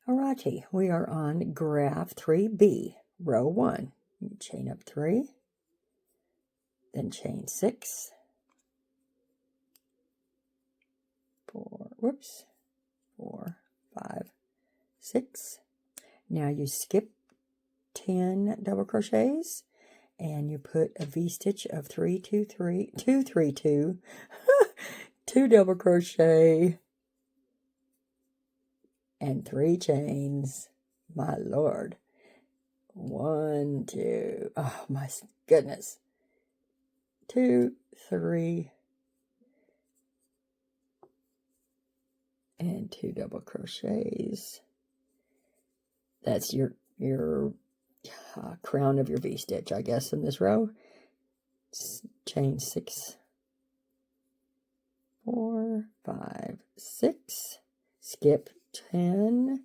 Alrighty, we are on graph 3B, row 1. You chain up 3, then chain 6, 4, 5, 6. Now you skip 10 double crochets and you put a V-stitch of 3, 2, 3, 2, 3, 2, 2 double crochet, and 3 chains. My Lord. 1, 2, oh my goodness. 2, 3, and 2 double crochets. That's your crown of your V-stitch, I guess, in this row. Chain 6, 4, 5, 6. Skip 10.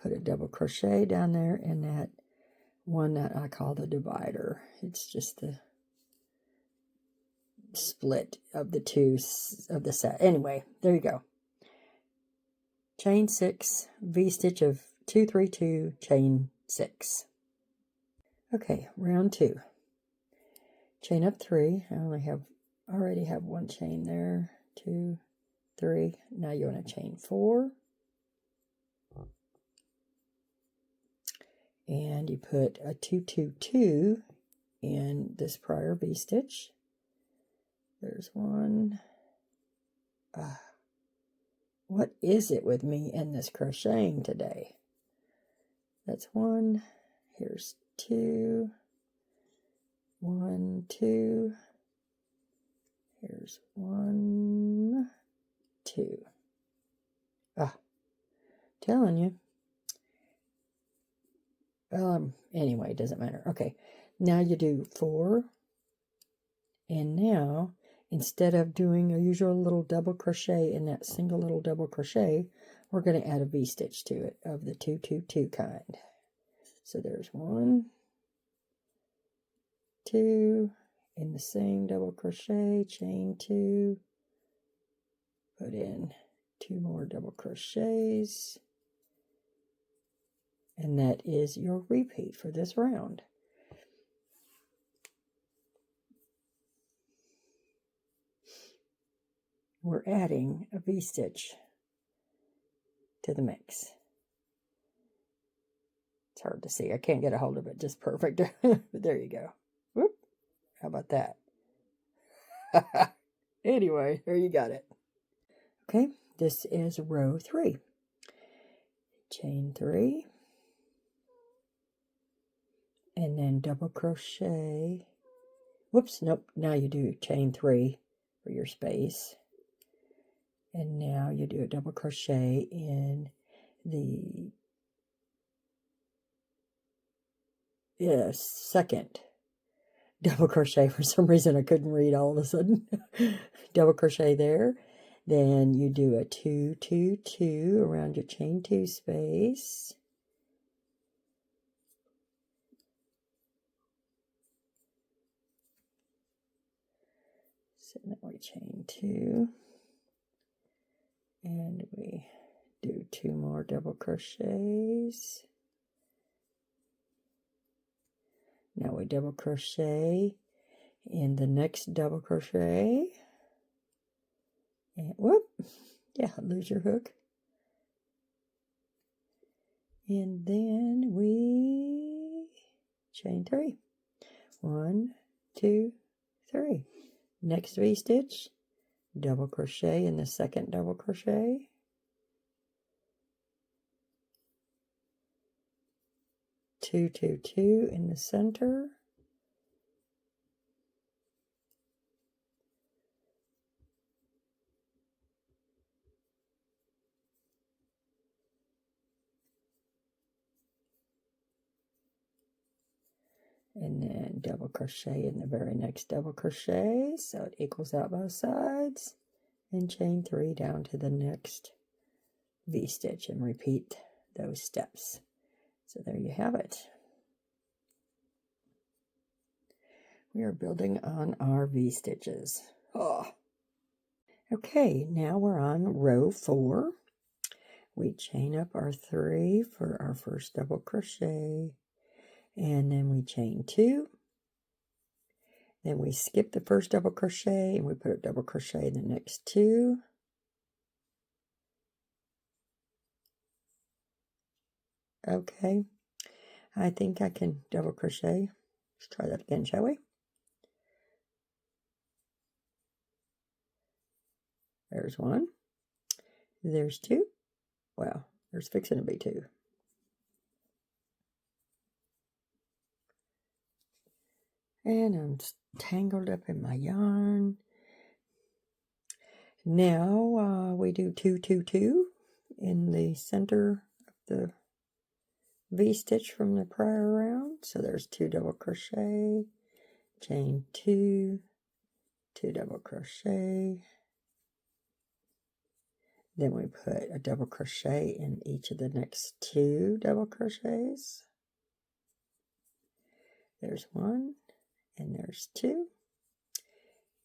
Put a double crochet down there in that one that I call the divider. It's just the split of the two of the set. Anyway, there you go. Chain 6, V-stitch of 2, 3, 2, chain 6. Okay, round 2. Chain up 3. I already have 1 chain there. 2, 3. Now you want to chain 4. And you put a 2, 2, 2 in this prior V-stitch. There's 1. What is it with me and this crocheting today? That's 1. Here's 2. 1, 2. Here's 1, 2. Telling you. Anyway, it doesn't matter. Okay, now you do 4. And now, instead of doing a usual little double crochet in that single little double crochet, we're going to add a V-stitch to it of the 2, 2, 2 kind. So there's 1, 2, in the same double crochet, chain 2, put in 2 more double crochets, and that is your repeat for this round. We're adding a V-stitch to the mix. It's hard to see. I can't get a hold of it just perfect. But there you go. Whoop. How about that? Anyway, there you got it. Okay, this is row 3. Chain 3. And then double crochet. Whoops, nope. Now you do chain 3 for your space. And now you do a double crochet in the second double crochet. For some reason I couldn't read all of a sudden. Double crochet there. Then you do a 2, 2, 2 around your chain 2 space. So now we chain 2. And we do 2 more double crochets. Now we double crochet in the next double crochet. And whoop, yeah, lose your hook. And then we chain 3. 1, 2, 3. Next V-stitch. Double crochet in the second double crochet. Two, 2, 2 in the center. And then double crochet in the very next double crochet, so it equals out both sides, and chain 3 down to the next V-stitch and repeat those steps. So there you have it. We are building on our V-stitches. Oh. Okay, now we're on row 4. we chain up our 3 for our first double crochet, and then we chain 2. Then we skip the first double crochet and we put a double crochet in the next 2. Okay, I think I can double crochet. Let's try that again, shall we? There's 1. There's 2. Well, there's fixing to be 2. And I'm tangled up in my yarn. Now we do 2, 2, 2 in the center of the V-stitch from the prior round. So there's 2 double crochet, chain 2, 2 double crochet. Then we put a double crochet in each of the next 2 double crochets. There's 1 and there's 2.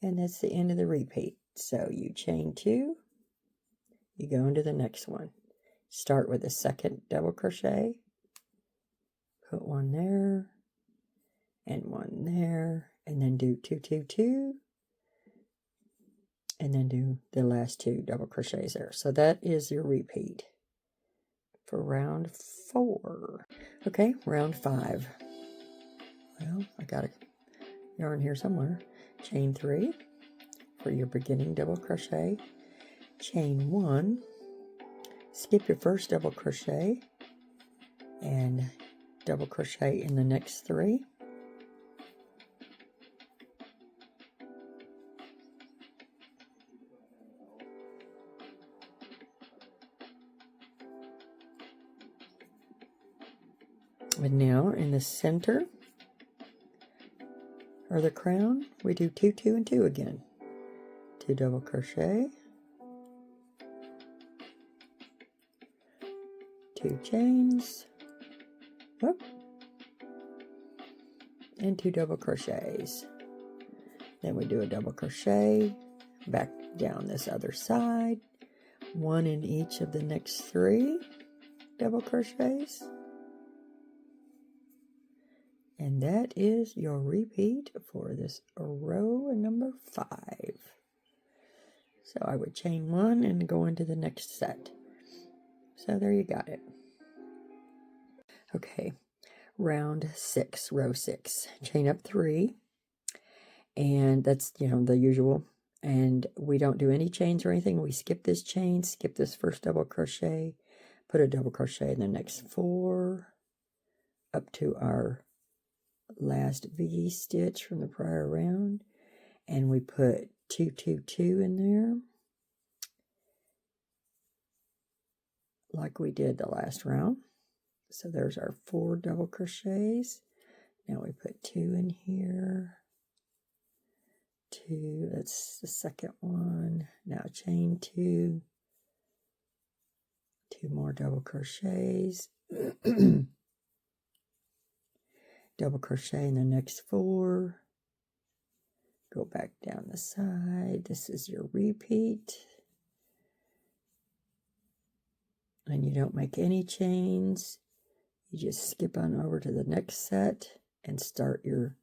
And that's the end of the repeat. So you chain 2, you go into the next one. Start with a second double crochet. Put 1 there and 1 there, and then do 2, 2, 2. And then do the last 2 double crochets there. So that is your repeat for round 4. Okay, round 5. Well, I got a yarn here somewhere. Chain 3 for your beginning double crochet. Chain 1. Skip your first double crochet and double crochet in the next 3. And now in the center or the crown, we do 2, 2, and 2 again. 2 double crochet, 2 chains, whoop, and 2 double crochets. Then we do a double crochet back down this other side, 1 in each of the next 3 double crochets. And that is your repeat for this row number 5. So I would chain 1 and go into the next set. So there you got it. Okay, round 6, row 6. Chain up 3. And that's, the usual. And we don't do any chains or anything. We skip this chain, skip this first double crochet, put a double crochet in the next 4 up to our last V stitch from the prior round, and we put 2, 2, 2 in there like we did the last round. So there's our 4 double crochets. Now we put 2 in here, 2, that's the second one. Now chain 2, 2 more double crochets. Double crochet in the next 4, go back down the side. This is your repeat, and you don't make any chains. You just skip on over to the next set and start your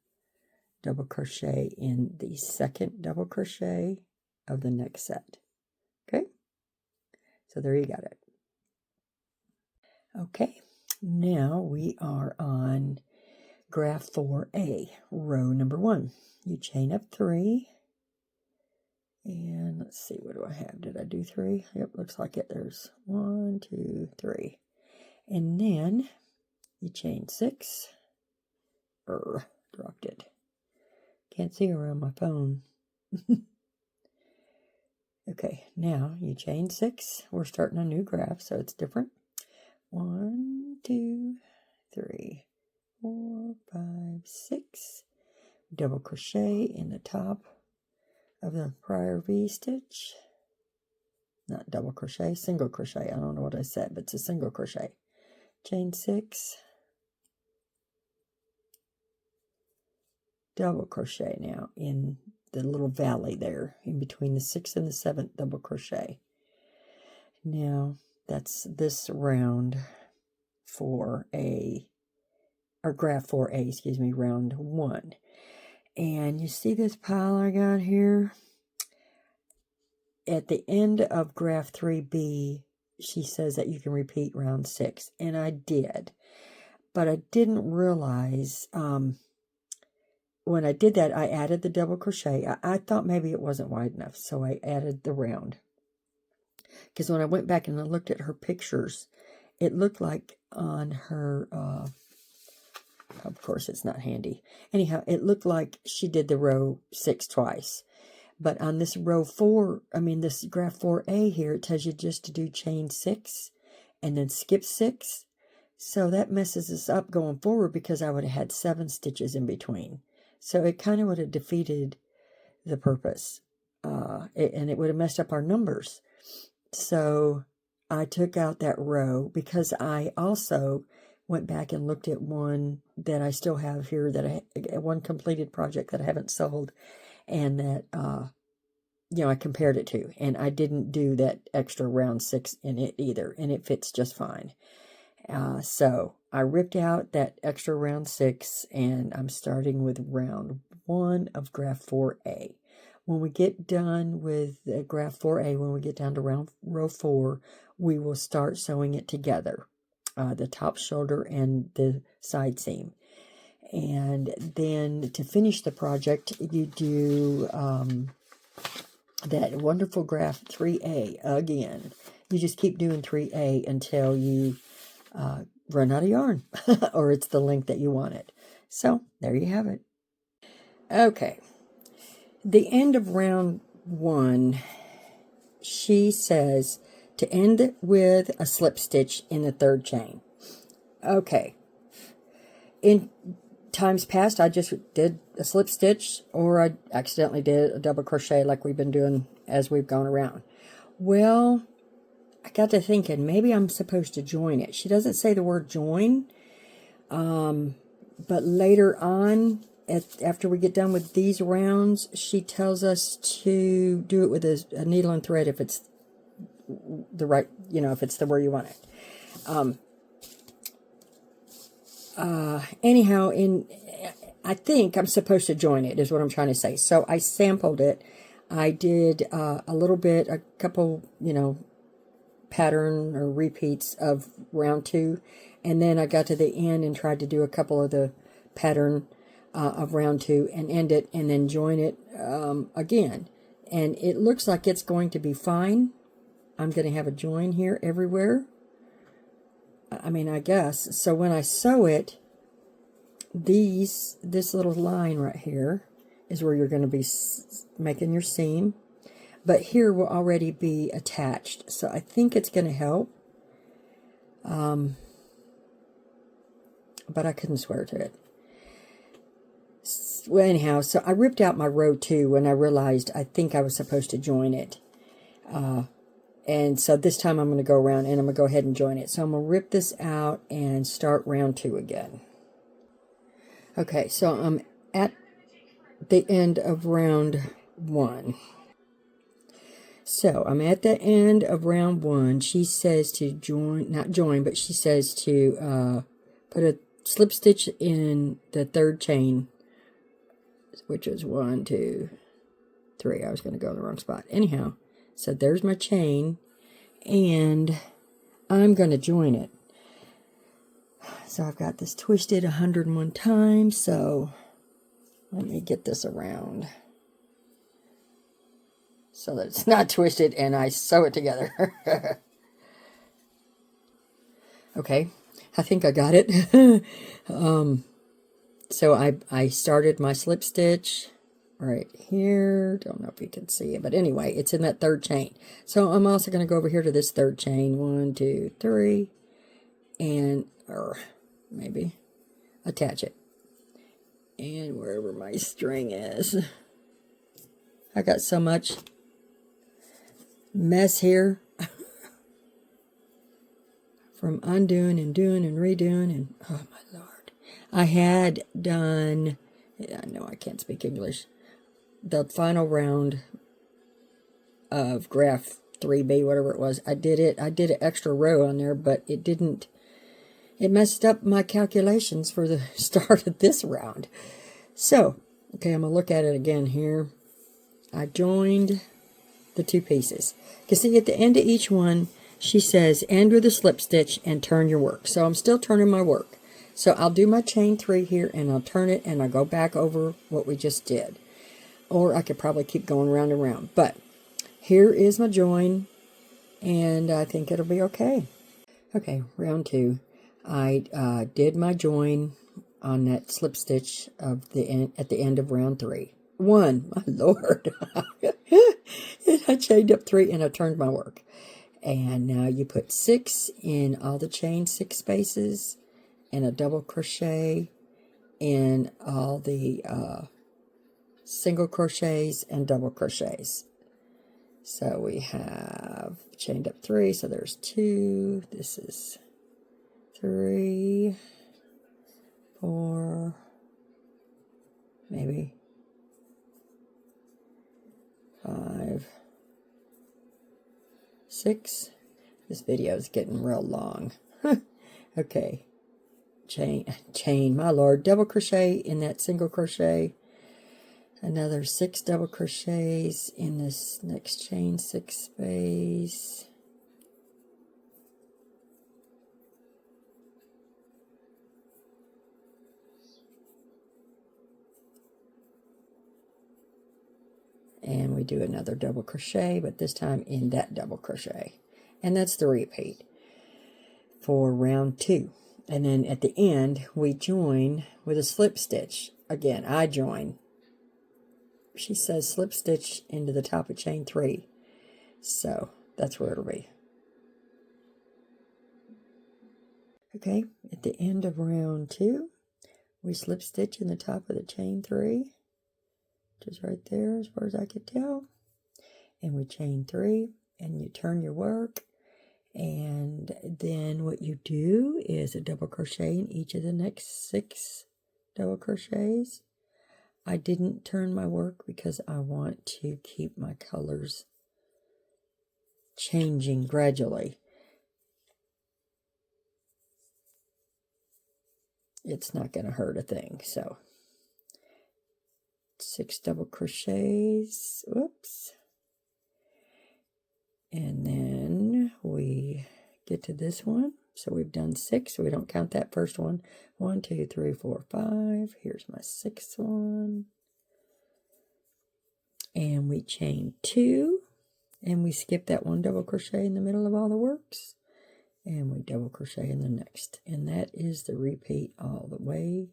double crochet in the second double crochet of the next set. Okay, so there you got it. Okay, now we are on graph 4A, row number 1. You chain up 3, and let's see, what do I have? Did I do 3? Yep, looks like it. There's 1, 2, 3. And then you chain 6. Dropped it. Can't see around my phone. Okay, now you chain 6. We're starting a new graph, so it's different. 1, 2, 3, 4, 5, 6. Double crochet in the top of the prior V stitch. Not double crochet, single crochet. I don't know what I said, but it's a single crochet. Chain 6. Double crochet now in the little valley there in between the 6th and the 7th double crochet. Now That's this round 4A, or graph 4A, excuse me, round 1. And you see this pile I got here? At the end of graph 3B, she says that you can repeat round 6, and I did. But I didn't realize, when I did that, I added the double crochet. I thought maybe it wasn't wide enough, so I added the round. Because when I went back and I looked at her pictures, it looked like on her, of course it's not handy. Anyhow, it looked like she did the row 6 twice. But on this row 4, this graph 4A here, it tells you just to do chain 6 and then skip 6. So that messes us up going forward because I would have had 7 stitches in between. So it kind of would have defeated the purpose. And it would have messed up our numbers. So I took out that row because I also went back and looked at one that I still have here, one completed project that I haven't sold, and that, I compared it to, and I didn't do that extra round 6 in it either, and it fits just fine. So I ripped out that extra round 6, and I'm starting with round 1 of graph 4A. When we get done with graph 4A, when we get down to row 4, we will start sewing it together, the top shoulder and the side seam. And then to finish the project, you do that wonderful graph 3A again. You just keep doing 3A until you run out of yarn, or it's the length that you want it. So there you have it. Okay. The end of round 1, she says to end with a slip stitch in the 3rd chain. Okay. In times past, I just did a slip stitch, or I accidentally did a double crochet like we've been doing as we've gone around. Well, I got to thinking, maybe I'm supposed to join it. She doesn't say the word join, but later on, after we get done with these rounds, she tells us to do it with a needle and thread if it's the right, if it's the where you want it. Anyhow, I think I'm supposed to join it, is what I'm trying to say. So I sampled it. I did a little bit, a couple, pattern or repeats of round 2, and then I got to the end and tried to do a couple of the pattern of round 2 and end it, and then join it again. And it looks like it's going to be fine. I'm going to have a join here everywhere. I guess. So when I sew it, this little line right here is where you're going to be making your seam. But here will already be attached. So I think it's going to help. But I couldn't swear to it. Well, anyhow, so I ripped out my row 2 when I realized I think I was supposed to join it. And so this time I'm going to go around and I'm going to go ahead and join it. So I'm going to rip this out and start round 2 again. Okay, so I'm at the end of round 1. So I'm at the end of round 1. She says to join, not join, but she says to put a slip stitch in the 3rd chain, which is 1, 2, 3. I was going to go in the wrong spot. Anyhow, so there's my chain, and I'm going to join it. So I've got this twisted 101 times, so let me get this around so that it's not twisted and I sew it together. Okay, I think I got it. So I started my slip stitch right here. Don't know if you can see it, but anyway, it's in that 3rd chain. So I'm also going to go over here to this 3rd chain. 1, 2, 3, and or maybe attach it. And wherever my string is, I got so much mess here from undoing and doing and redoing, and oh my Lord. I had done, I know I can't speak English, the final round of graph 3B, whatever it was. I did an extra row on there, but it didn't, it messed up my calculations for the start of this round. So, okay, I'm going to look at it again here. I joined the 2 pieces. You can see at the end of each one, she says, end with a slip stitch and turn your work. So I'm still turning my work. So I'll do my chain 3 here, and I'll turn it, and I'll go back over what we just did. Or I could probably keep going round and round. But here is my join, and I think it'll be okay. Okay, round 2. I did my join on that slip stitch of the end, at the end of round 3. 1, my Lord. And I chained up 3, and I turned my work. And now you put 6 in all the chain 6 spaces, and a double crochet in all the single crochets and double crochets. So we have chained up 3, so there's 2. This is 3, 4, maybe 5, 6. This video is getting real long. Okay. Chain, my Lord. Double crochet in that single crochet. Another 6 double crochets in this next chain 6 space. And we do another double crochet, but this time in that double crochet. And that's the repeat for round 2. And then at the end, we join with a slip stitch. Again, I join. She says slip stitch into the top of chain 3. So that's where it'll be. Okay, at the end of round 2, we slip stitch in the top of the chain 3. Which is right there as far as I could tell. And we chain 3, and you turn your work. And then what you do is a double crochet in each of the next 6 double crochets. I didn't turn my work because I want to keep my colors changing gradually. It's not going to hurt a thing. So 6 double crochets. Whoops. And then we get to this one. So we've done 6, so we don't count that first one. 1, 2, 3, 4, 5. Here's my 6th one. And we chain 2. And we skip that 1 double crochet in the middle of all the works. And we double crochet in the next. And that is the repeat all the way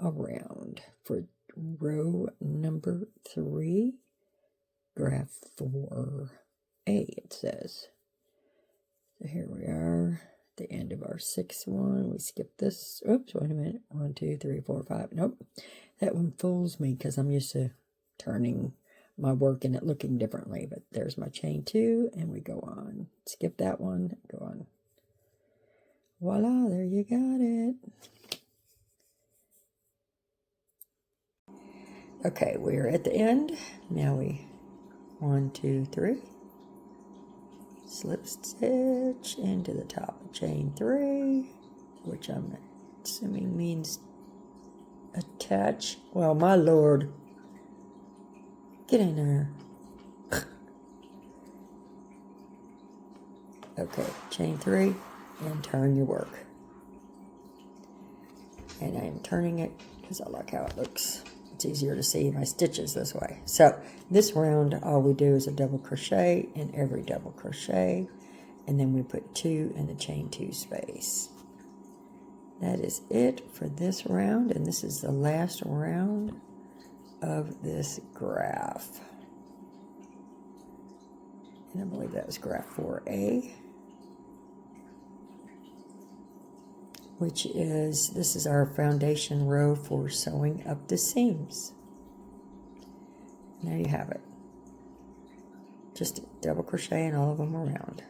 around for row number 3, graph 4A, it says. So here we are, at the end of our 6th one. We skip this. Oops, wait a minute. 1, 2, 3, 4, 5. Nope. That one fools me because I'm used to turning my work and it looking differently. But there's my chain 2, and we go on. Skip that one, go on. Voila, there you got it. Okay, we're at the end. Now we 1, 2, 3. Slip stitch into the top of chain 3, which I'm assuming means attach. Well, my Lord. Get in there. Okay, chain 3 and turn your work. And I'm turning it because I like how it looks. It's easier to see my stitches this way. So this round, all we do is a double crochet in every double crochet, and then we put 2 in the chain 2 space. That is it for this round, and this is the last round of this graph. And I believe that was graph 4A, which is, this is our foundation row for sewing up the seams. There you have it. Just double crochet in all of them around.